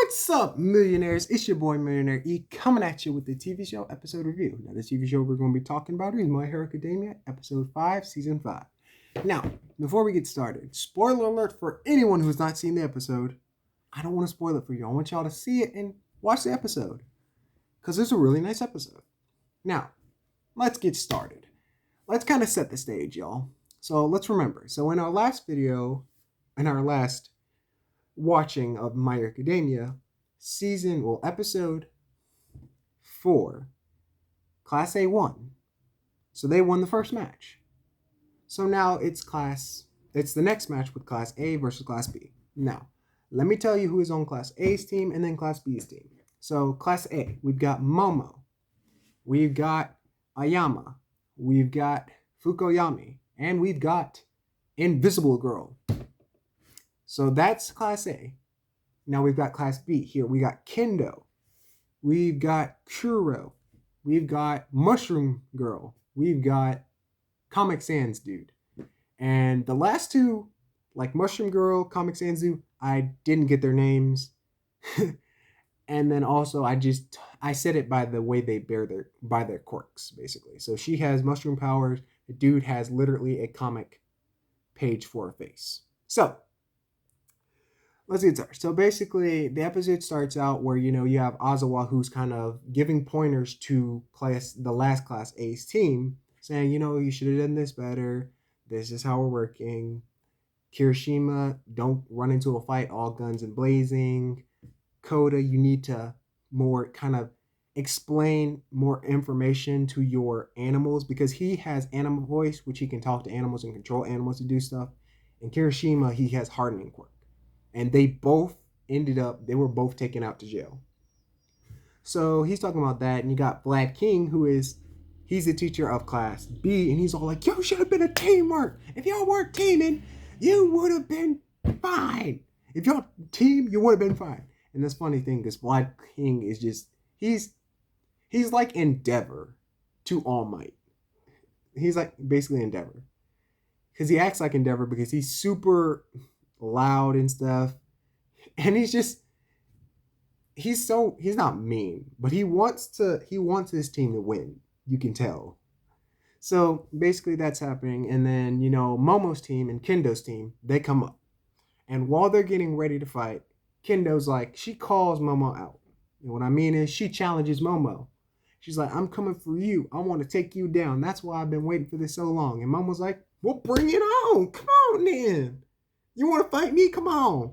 What's up, millionaires? It's your boy Millionaire E coming at you with the TV show episode review. Now, the TV show we're going to be talking about is My Hero Academia, episode 5, season 5. Now, before we get started, spoiler alert for anyone who's not seen the episode. I don't want to spoil it for you. I want y'all to see it and watch the episode because it's a really nice episode. Now, let's get started. Let's kind of set the stage, y'all. So let's remember. So in our last video, in our last watching of My Hero Academia, episode 4, Class A won. So they won the first match. So now it's the next match with Class A versus Class B. Now, let me tell you who is on Class A's team and then Class B's team. So Class A, we've got Momo, we've got Ayama, we've got Fukoyami, and we've got Invisible Girl. So that's Class A. Now we've got Class B here. We got Kendo. We've got Kuro. We've got Mushroom Girl. We've got Comic Sans Dude. And the last two, like Mushroom Girl, Comic Sans Dude, I didn't get their names. And then also I said it by the way they by their quirks, basically. So she has mushroom powers. The dude has literally a comic page for a face. So let's get started. So basically, the episode starts out where, you have Azawa who's kind of giving pointers to the last Class A's team, saying, you should have done this better. This is how we're working. Kirishima, don't run into a fight all guns and blazing. Koda, you need to more kind of explain more information to your animals because he has animal voice, which he can talk to animals and control animals to do stuff. And Kirishima, he has hardening quirk. And they were both taken out to jail. So he's talking about that. And you got Vlad King, he's the teacher of Class B. And he's all like, yo, should have been a teamwork. If y'all weren't teaming, you would have been fine. If y'all team, you would have been fine. And this funny thing is Vlad King is just, he's like Endeavor to All Might. He's like basically Endeavor. Because he acts like Endeavor because he's super loud and stuff, and he's not mean, but he wants his team to win, you can tell. So basically that's happening, and then Momo's team and Kendo's team, they come up, and while they're getting ready to fight, Kendo's like, she calls Momo out, and what I mean is she challenges Momo. She's like, I'm coming for you, I want to take you down, that's why I've been waiting for this so long. And Momo's like, well, bring it on, come on then. You want to fight me? Come on.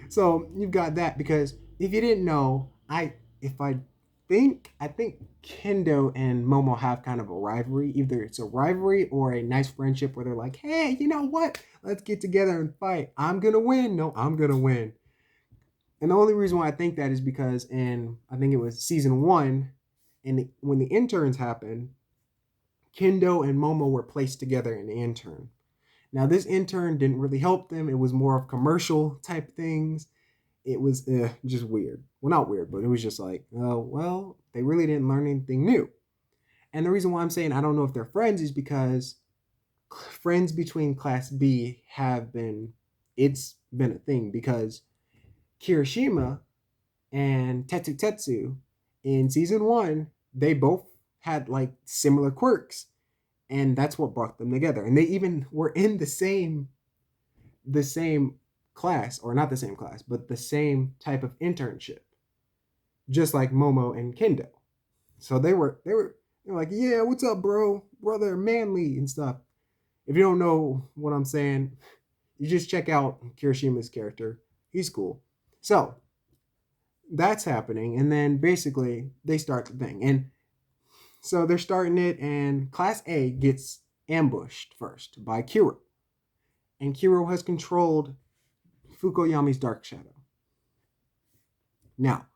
So you've got that because if you didn't know, I think Kendo and Momo have kind of a rivalry. Either it's a rivalry or a nice friendship where they're like, hey, you know what? Let's get together and fight. I'm going to win. No, I'm going to win. And the only reason why I think that is because I think it was season 1, when the interns happened, Kendo and Momo were placed together in the intern. Now, this intern didn't really help them. It was more of commercial type things. It was just weird. Well, not weird, but it was just like, they really didn't learn anything new. And the reason why I'm saying I don't know if they're friends is because friends between Class B it's been a thing because Kirishima and Tetsu in season 1, they both had like similar quirks. And that's what brought them together. And they even were in the same class, or not the same class, but the same type of internship, just like Momo and Kendo. So they were like, yeah, what's up, brother, manly and stuff. If you don't know what I'm saying, you just check out Kirishima's character. He's cool. So that's happening. And then basically they start the thing. And so they're starting it, and Class A gets ambushed first by Kuro. And Kuro has controlled Fukoyami's Dark Shadow. Now,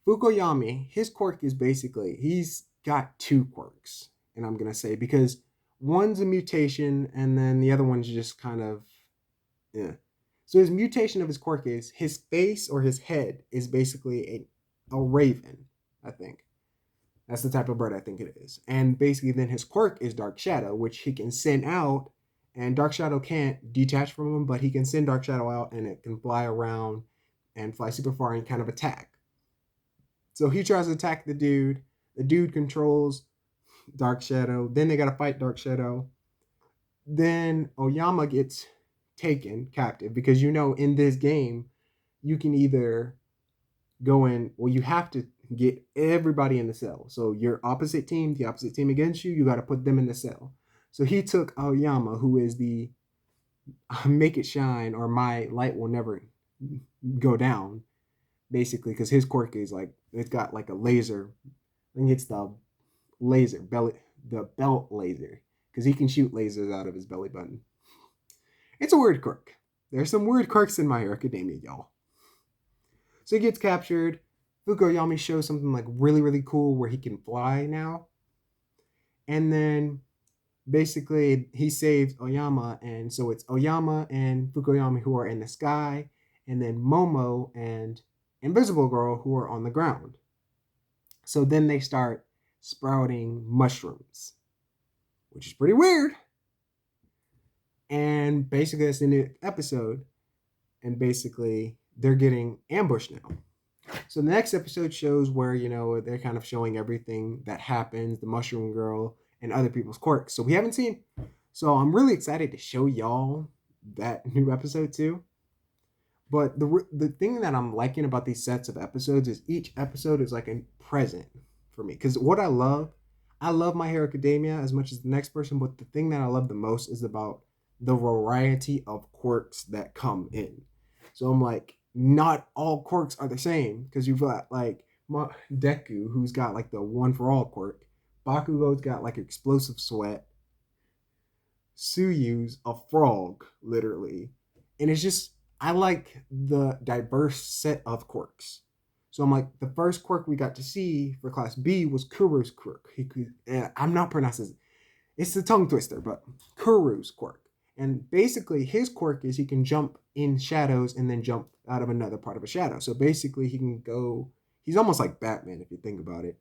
Fukoyami, his quirk is basically, he's got 2 quirks, and I'm going to say, because one's a mutation, and then the other one's just kind of, So his mutation of his quirk is, his face or his head is basically a raven, I think. That's the type of bird I think it is. And basically then his quirk is Dark Shadow, which he can send out. And Dark Shadow can't detach from him, but he can send Dark Shadow out and it can fly around and fly super far and kind of attack. So he tries to attack the dude. The dude controls Dark Shadow. Then they gotta fight Dark Shadow. Then Oyama gets taken captive because in this game you can either go in, well, you have to get everybody in the cell. So your opposite team, the opposite team against you, you got to put them in the cell. So he took Aoyama, who is the make it shine or my light will never go down, basically, because his quirk is like, it's got like a laser. I think it's the belt laser, because he can shoot lasers out of his belly button. It's a weird quirk. There's some weird quirks in My Hero Academia, y'all. So he gets captured. Fukuyami shows something like really, really cool where he can fly now. And then basically he saves Oyama. And so it's Oyama and Fukuyami who are in the sky. And then Momo and Invisible Girl who are on the ground. So then they start sprouting mushrooms, which is pretty weird. And basically that's the new episode. And basically they're getting ambushed now. So the next episode shows where, they're kind of showing everything that happens, the Mushroom Girl and other people's quirks. So we haven't seen. So I'm really excited to show y'all that new episode too. But the thing that I'm liking about these sets of episodes is each episode is like a present for me. Because what I love My Hero Academia as much as the next person, but the thing that I love the most is about the variety of quirks that come in. So I'm like, not all quirks are the same, because you've got like Deku, who's got like the one for all quirk. Bakugo's got like explosive sweat. Tsuyu's a frog, literally. And it's just, I like the diverse set of quirks. So I'm like, the first quirk we got to see for Class B was Kuru's quirk. I'm not pronouncing it. It's the tongue twister, but Kuru's quirk. And basically his quirk is he can jump in shadows and then jump out of another part of a shadow. So basically he can go, he's almost like Batman if you think about it.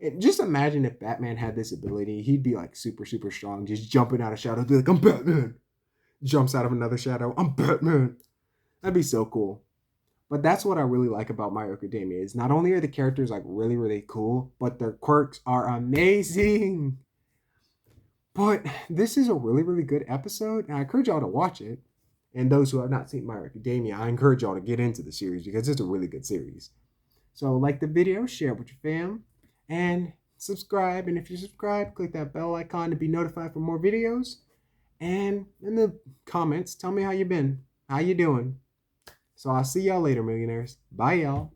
And just imagine if Batman had this ability, he'd be like super, super strong, just jumping out of shadows, be like, I'm Batman. Jumps out of another shadow, I'm Batman. That'd be so cool. But that's what I really like about My Hero Academia is not only are the characters like really, really cool, but their quirks are amazing. But this is a really, really good episode, and I encourage y'all to watch it. And those who have not seen My Hero Academia, I encourage y'all to get into the series because it's a really good series. So like the video, share it with your fam, and subscribe. And if you subscribe, click that bell icon to be notified for more videos. And in the comments, tell me how you been. How you doing? So I'll see y'all later, millionaires. Bye, y'all.